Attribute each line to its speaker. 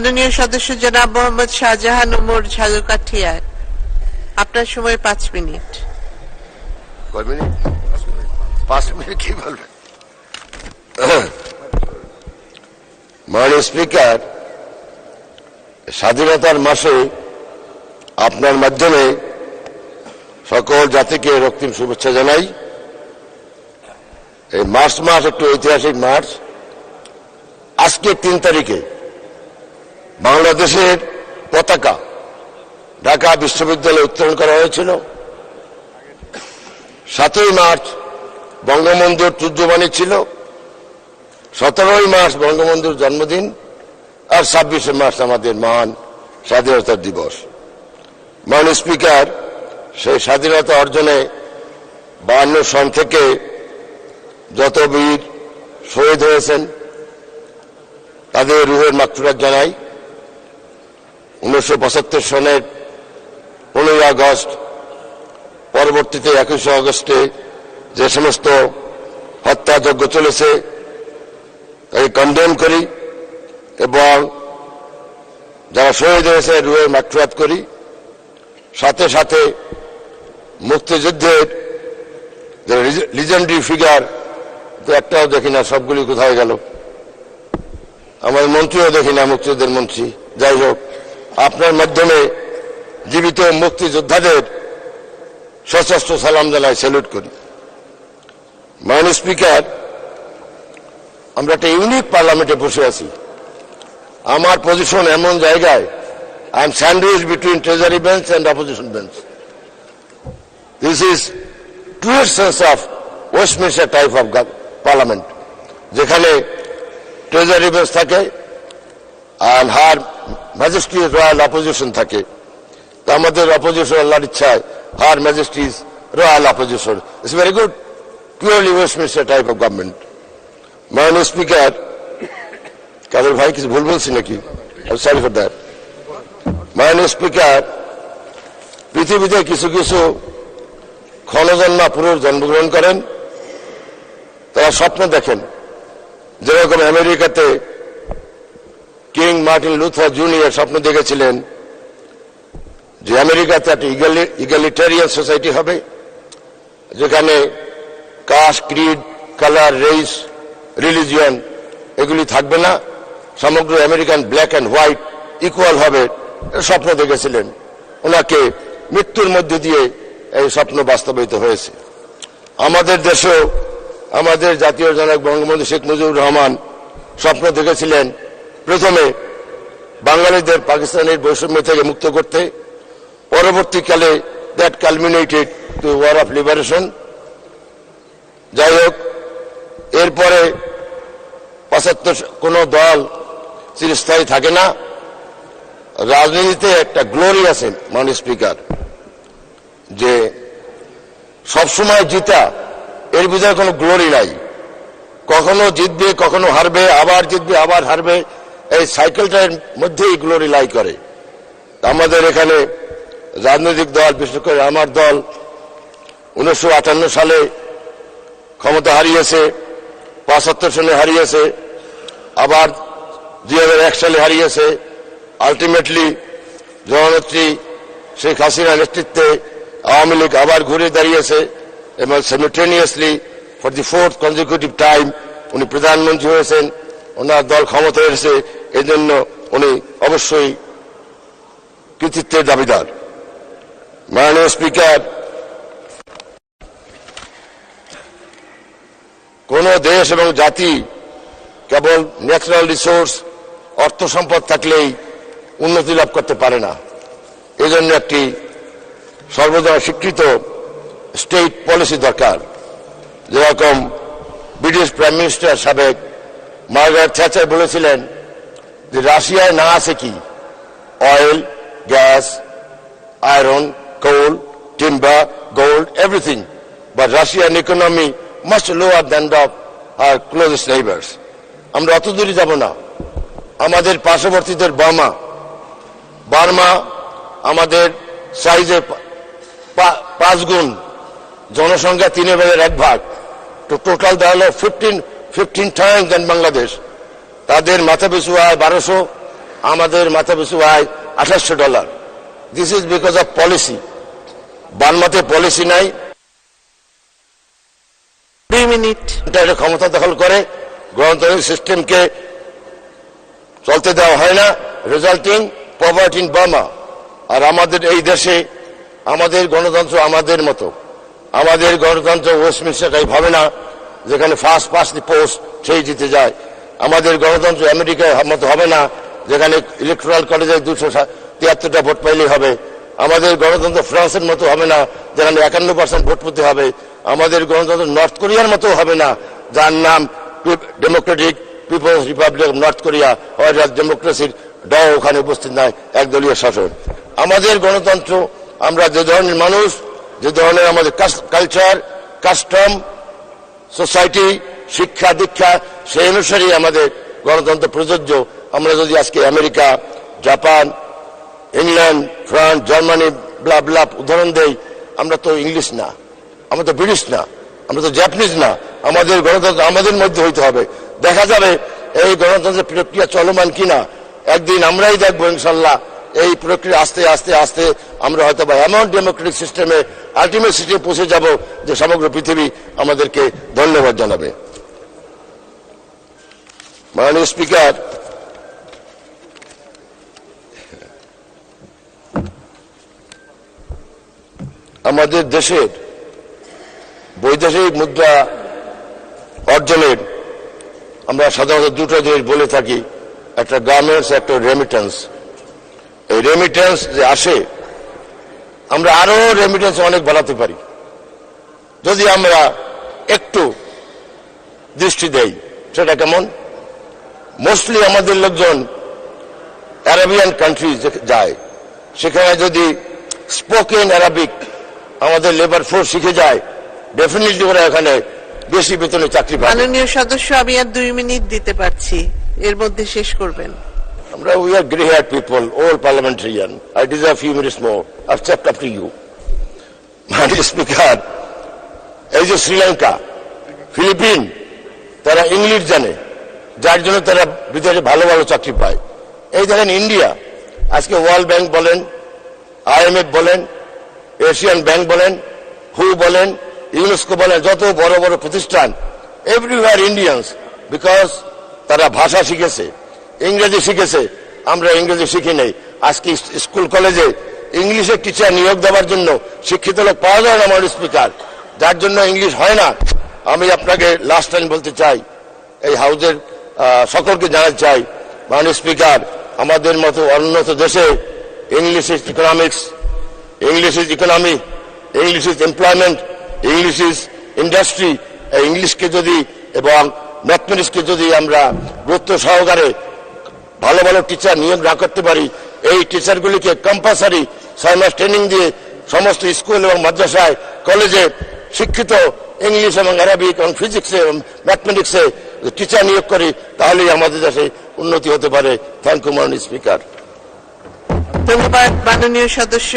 Speaker 1: মাননীয় সদস্য জনাব মোহাম্মদ শাহজাহান ওমর ঝালকাঠিয়া, আপনার সময় 5 মিনিট।
Speaker 2: কয় মিনিট? 5 মিনিট কি বলবেন? মাননীয় স্পিকার, স্বাধীনতার মাসে আপনার মাধ্যমে সকল জাতিকে রক্তিম শুভেচ্ছা জানাই। এই মার্চ মাস একটু ঐতিহাসিক মাস। আজকে 3 তারিখে বাংলাদেশের পতাকা ঢাকা বিশ্ববিদ্যালয়ে উত্তোলন করা হয়েছিল। 7ই মার্চ বঙ্গবন্ধুর তুর্যবাণী ছিল, 17ই মার্চ বঙ্গবন্ধুর জন্মদিন, আর 26শে মার্চ আমাদের মহান স্বাধীনতা দিবস। মাননীয় স্পিকার, সেই স্বাধীনতা অর্জনে 52 সন থেকে যত বীর শহীদ হয়েছেন তাদের রুহের মাগফিরাত জানাই। 1975 সনের 15ই আগস্ট, পরবর্তীতে 21শে আগস্টে যে সমস্ত হত্যাযজ্ঞ চলেছে তাকে কন্ডেম করি এবং যারা শহীদ হয়েছে রুহের মাগফিরাত করি। সাথে সাথে মুক্তিযুদ্ধের যে লিজেন্ডারি ফিগার তো একটাও দেখি না, সবগুলি কোথায় গেল? আমার মন্ত্রীও দেখি না, মুক্তিযুদ্ধের মন্ত্রী। যাই হোক, আপনার মাধ্যমে জীবিত মুক্তিযোদ্ধাদের সশস্ত্র সালাম জানাই, স্যালুট করি। মাননীয় স্পিকার, আমরা একটা ইউনিক পার্লামেন্টে বসে আছি। আমার পজিশন এমন জায়গায়, I am sandwich between treasury bench and opposition bench. This is true sense of Westminster type of parliament, যেখানে ট্রেজারি বেঞ্চ থাকে আর হার ম্যাজেস্টি রয়্যাল অপোজিশন থাকে। তো আমাদের অপোজিশন আল্লাহর ইচ্ছায় her majesty's royal opposition. It's very good, purely Westminster type of government. মাননীয় speaker, Kader ভাই কিছু ভুল বলছি নাকি? Sorry for that. মাননীয় স্পিকার, পৃথিবীতে কিছু কিছু ক্ষণজন্মা পুরুষ জন্মগ্রহণ করেন, তারা স্বপ্ন দেখেন। যেরকম আমেরিকাতে কিং মার্টিন লুথার জুনিয়র স্বপ্ন দেখেছিলেন যে আমেরিকাতে একটা ইগালিটেরিয়ান সোসাইটি হবে, যেখানে caste, creed, colour, race, religion এগুলি থাকবে না, সমগ্র American black and white equal হবে, স্বপ্ন দেখেছিলেন। ওনাকে মৃত্যুর মধ্যে দিয়ে এই স্বপ্ন বাস্তবায়িত হয়েছে। আমাদের দেশেও আমাদের জাতীয় জনক বঙ্গবন্ধু শেখ মুজিবুর রহমান স্বপ্ন দেখেছিলেন প্রথমে বাঙালিদের পাকিস্তানের বৈষম্য থেকে মুক্ত করতে, পরবর্তীকালে that culminated to war of liberation. যাই হোক, এরপরে 75 কোন দল চিরস্থায়ী থাকে না। রাজনীতিতে একটা গ্লোরি আছে মাননীয় স্পিকার, যে সবসময় জিতা এর ভিতরে কোনো গ্লোরি নাই। কখনো জিতবে, কখনো হারবে, আবার জিতবে, আবার হারবে, এই সাইকেলটার মধ্যেই গ্লোরি লাই করে। আমাদের এখানে রাজনৈতিক দল, বিশেষ করে আমার দল 1958 সালে ক্ষমতা হারিয়েছে, 75 সালে হারিয়েছে, আবার 2001 সালে হারিয়েছে। আলটিমেটলি জননেত্রী শেখ হাসিনার নেতৃত্বে আওয়ামী লীগ আবার ঘুরে দাঁড়িয়েছে এবং simultaneously for the 4th consecutive time উনি প্রধানমন্ত্রী হয়েছেন। ওনার দল ক্ষমতায় এসেছে, এই জন্য উনি অবশ্যই কৃতিত্বের দাবিদার। মাননীয় স্পিকার, কোন দেশ এবং জাতি কেবল ন্যাচারাল রিসোর্স, অর্থ সম্পদ থাকলেই উন্নতি লাভ করতে পারে না। এজন্য একটি সর্বদা স্বীকৃত স্টেট পলিসি দরকার। যেরকম ব্রিটিশ প্রাইম মিনিস্টার সাবেক মার্গারেট থ্যাচার বলেছিলেন যে রাশিয়ায় না আছে কি? Oil, gas, iron, coal, timber, gold, everything, but Russian economy much lower than of our closest neighbours. আমরা অত দূরে যাব না। আমাদের পার্শ্ববর্তীদের বার্মা আমাদের সাইজে 5 গুণ, জনসংখ্যা 1/3, তো টোটাল দেওয়া হলো 15 times দেন বাংলাদেশ। তাদের মাথা পিছু আয় 1200, আমাদের মাথাপিছু আয় $2800। This is because of policy. বানমাতে পলিসি নাই,
Speaker 1: 2 মিনিট।
Speaker 2: এটা ক্ষমতা দখল করে গণতান্ত্রিক সিস্টেমকে চলতে দেওয়া হয় না, রেজাল্টিং পভার্টি ইন বার্মা। আর আমাদের এই দেশে আমাদের গণতন্ত্র আমাদের মতো, আমাদের গণতন্ত্র ওয়েস্টমিনস্টার ভাবে না যেখানে ফার্স্ট পাস্ট দি পোস্ট সেই জিতে যায়। আমাদের গণতন্ত্র আমেরিকার মতো হবে না যেখানে ইলেকট্রাল কলেজে 273টা ভোট পাইলেই হবে। আমাদের গণতন্ত্র ফ্রান্সের মতো হবে না যেখানে 51% ভোট পেতে হবে। আমাদের গণতন্ত্র নর্থ কোরিয়ার মতো হবে না যার নাম Democratic People's Republic of North Korea, ডেমোক্রেসির ড ওখানে উপস্থিত নাই, একদলীয় শাসন। আমাদের গণতন্ত্র, আমরা যে ধরনের মানুষ, যে ধরনের আমাদের কালচার, কাস্টম, সোসাইটি, শিক্ষা দীক্ষা, সেই অনুসারেই আমাদের গণতন্ত্র প্রযোজ্য। আমরা যদি আজকে America, Japan, England, France, Germany blah blah উদাহরণ দেই, আমরা তো ইংলিশ না, আমরা তো ব্রিটিশ না, আমরা তো জাপানিজ না। আমাদের গণতন্ত্র আমাদের মধ্যে হইতে হবে। দেখা যাবে এই গণতন্ত্রের প্রক্রিয়া চলমান কিনা। একদিন আমরাই দেখবো ইনশাল্লাহ এই প্রক্রিয়া আস্তে আস্তে আস্তে আমরা হয়তো বা এমন ডেমোক্রেটিক সিস্টেমে আলটিমেট সিস্টেমে পৌঁছে যাব যে সমগ্র পৃথিবী আমাদেরকে ধন্যবাদ জানাবে। মাননীয় স্পিকার, আমাদের দেশের বৈদেশিক মুদ্রা অর্জনের আমরা সাধারণত দুটো জিনিস বলে থাকি, একটা গার্মেন্টস, একটা রেমিটেন্স। এই রেমিটেন্স যে আসে, আমরা আরো রেমিটেন্স অনেক বাড়াতে পারি যদি আমরা একটু দৃষ্টি দেই। সেটা কেমন? মোস্টলি আমাদের লোকজন আরবিয়ান কান্ট্রি যায়, সেখানে যদি স্পোকেন আরবিক আমাদের লেবার ফোর্স শিখে যায়, ডেফিনেটলি ওরা এখানে বেশি বেতনে চাকরি পাবে।
Speaker 1: মাননীয় সদস্য, আমি আর 2 মিনিট দিতে পারছি, এর মধ্যে শেষ করবেন।
Speaker 2: আমরা we are grey hair people, old parliamentarian, I deserve few minutes more, I stepped up to you. মাননীয় স্পিকার, এই যে শ্রীলঙ্কা, ফিলিপিন, তারা ইংলিশ জানে, যার জন্য তারা বিদেশে ভালো ভালো চাকরি পায়। এই দেখেন ইন্ডিয়া, আজকে ওয়ার্ল্ড ব্যাংক বলেন, IMF বলেন, এশিয়ান ব্যাংক বলেন, হু বলেন, ইউনেস্কো বলেন, যত বড় বড় প্রতিষ্ঠান, এভরিওয়ার ইন্ডিয়ান্স, বিকজ তারা ভাষা শিখেছে, ইংরেজি শিখেছে। আমরা ইংরেজি শিখি নেই। আজকে স্কুল কলেজে ইংলিশের টিচার নিয়োগ দেওয়ার জন্য শিক্ষিত লোক পাওয়া যায় না মাননীয় স্পিকার, যার জন্য ইংলিশ হয় না। আমি আপনাকে লাস্ট টাইম বলতে চাই, এই হাউজের সকলকে জানাতে চাই, মাননীয় স্পিকার, আমাদের মতো উন্নত দেশে English is economics, English is economy, English is employment, English is industry. এই ইংলিশকে যদি এবং ম্যাথমেটিক্সকে যদি আমরা গুরুত্ব সহকারে ভালো ভালো টিচার নিয়োগ না করতে পারি, এই টিচারগুলিকে কম্পালসারি 6 মাস ট্রেনিং দিয়ে সমস্ত স্কুল এবং মাদ্রাসায়, কলেজে শিক্ষিত ইংলিশ এবং আরবিক এবং ফিজিক্সে এবং ম্যাথমেটিক্সে টিচার নিয়োগ করি, তাহলেই আমাদের দেশে উন্নতি হতে পারে। থ্যাংক ইউ মাননীয় স্পিকার।
Speaker 1: ধন্যবাদ মাননীয় সদস্য।